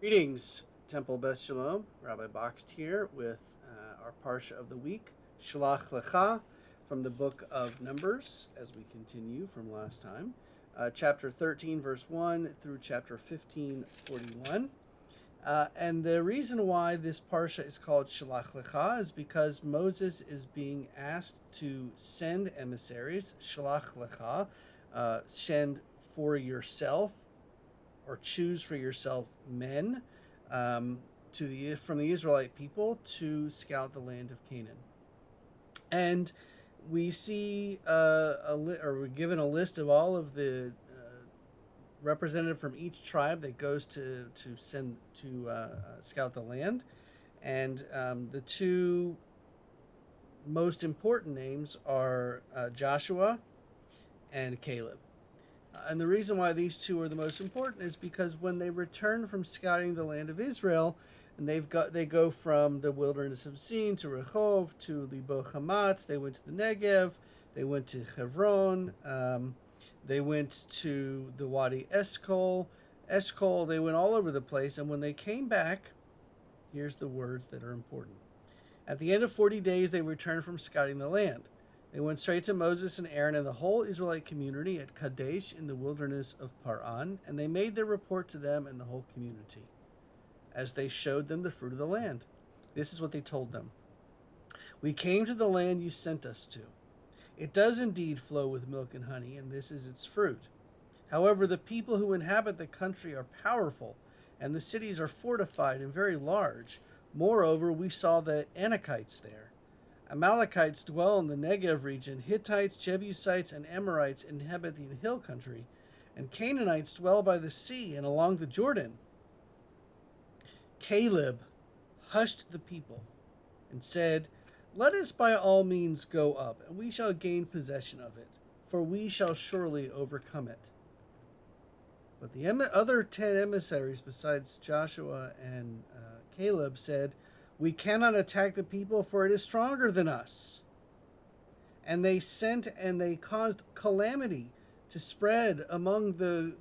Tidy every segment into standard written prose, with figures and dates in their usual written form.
Greetings, Temple Beth Shalom. Rabbi Boxt here with our Parsha of the week, Shalach Lecha, from the book of Numbers, as we continue from last time. Chapter 13, verse 1 through chapter 15, 41. And the reason why this Parsha is called Shalach Lecha is because Moses is being asked to send emissaries, Shalach Lecha, send for yourself, or choose for yourself men from the Israelite people to scout the land of Canaan. And we see we're given a list of all of the representative from each tribe that goes to scout the land, and the two most important names are Joshua and Caleb. And the reason why these two are the most important is because when they return from scouting the land of Israel, and they go from the wilderness of Sin to Rehov to Libo Hamatz, they went to the Negev, they went to Hebron, they went to the Wadi Eshkol, they went all over the place. And when they came back, here's the words that are important. At the end of 40 days, they returned from scouting the land. They went straight to Moses and Aaron and the whole Israelite community at Kadesh in the wilderness of Paran, and they made their report to them and the whole community, as they showed them the fruit of the land. This is what they told them. We came to the land you sent us to. It does indeed flow with milk and honey, and this is its fruit. However, the people who inhabit the country are powerful, and the cities are fortified and very large. Moreover, we saw the Anakites there. Amalekites dwell in the Negev region, Hittites, Jebusites, and Amorites inhabit the hill country, and Canaanites dwell by the sea and along the Jordan. Caleb hushed the people and said, "Let us by all means go up, and we shall gain possession of it, for we shall surely overcome it." But the other 10 emissaries besides Joshua and Caleb said, "We cannot attack the people, for it is stronger than us." And they sent and they caused calamity to spread among the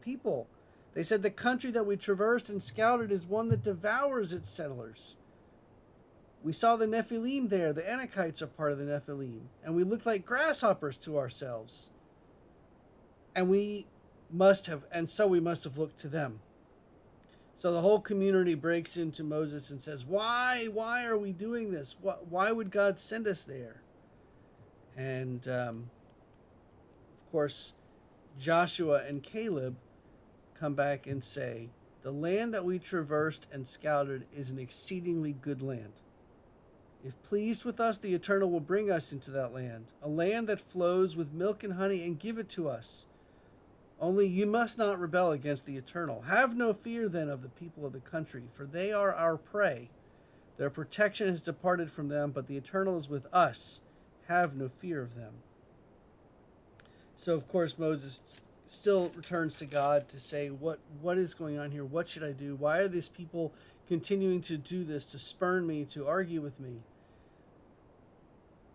people. They said, "The country that we traversed and scouted is one that devours its settlers. We saw the Nephilim there. The Anakites are part of the Nephilim, and we looked like grasshoppers to ourselves. And we must have looked to them." So the whole community breaks into Moses and says, "Why are we doing this? Why would God send us there?" And of course, Joshua and Caleb come back and say, "The land that we traversed and scouted is an exceedingly good land. If pleased with us, the Eternal will bring us into that land, a land that flows with milk and honey, and give it to us. Only you must not rebel against the Eternal. Have no fear then of the people of the country, for they are our prey. Their protection has departed from them, but the Eternal is with us. Have no fear of them." So, of course, Moses still returns to God to say, what is going on here? What should I do? Why are these people continuing to do this, to spurn me, to argue with me?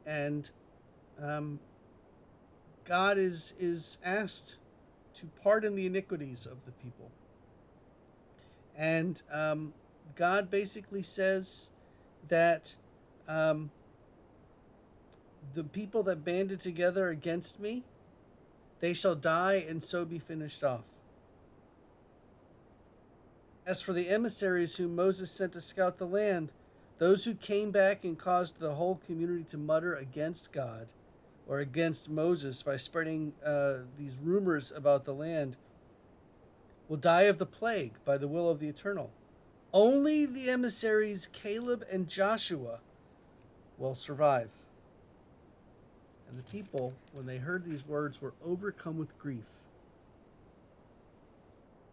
And God is asked to pardon the iniquities of the people. And God basically says that the people that banded together against me, they shall die and so be finished off. As for the emissaries whom Moses sent to scout the land, those who came back and caused the whole community to mutter against God, or against Moses by spreading these rumors about the land, will die of the plague by the will of the Eternal. Only the emissaries Caleb and Joshua will survive. And the people, when they heard these words, were overcome with grief.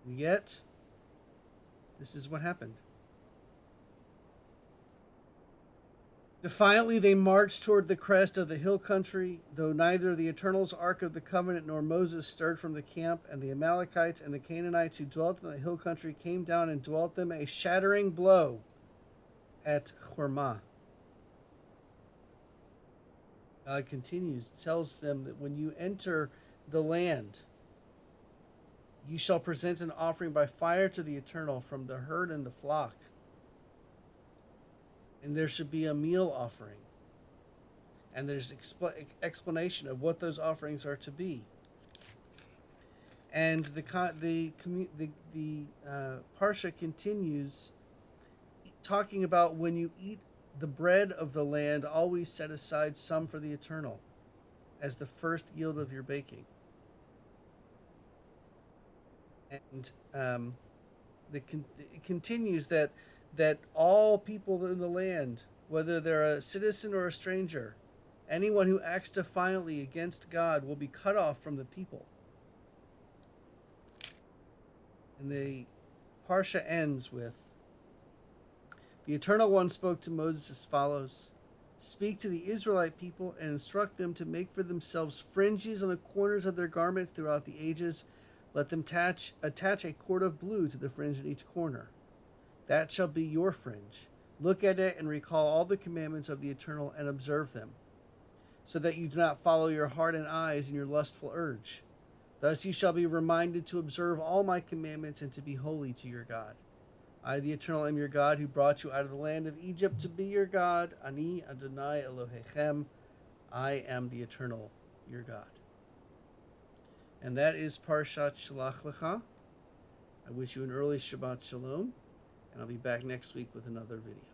And yet, this is what happened. Defiantly they marched toward the crest of the hill country, though neither the Eternal's Ark of the Covenant nor Moses stirred from the camp, and the Amalekites and the Canaanites who dwelt in the hill country came down and dwelt them a shattering blow at Hormah. God continues, tells them that when you enter the land, You shall present an offering by fire to the Eternal from the herd and the flock, and there should be a meal offering, and there's explanation of what those offerings are to be. And the parsha continues talking about when you eat the bread of the land, always set aside some for the Eternal as the first yield of your baking. And it continues that all people in the land, whether they're a citizen or a stranger, anyone who acts defiantly against God will be cut off from the people. And the parsha ends with, the Eternal One spoke to Moses as follows: Speak to the Israelite people and instruct them to make for themselves fringes on the corners of their garments throughout the ages. Let them attach a cord of blue to the fringe in each corner. That shall be your fringe. Look at it and recall all the commandments of the Eternal and observe them, so that you do not follow your heart and eyes and your lustful urge. Thus you shall be reminded to observe all my commandments and to be holy to your God. I, the Eternal, am your God, who brought you out of the land of Egypt to be your God. Ani Adonai Elohechem. I am the Eternal, your God. And that is Parashat Shalach Lecha. I wish you an early Shabbat Shalom, and I'll be back next week with another video.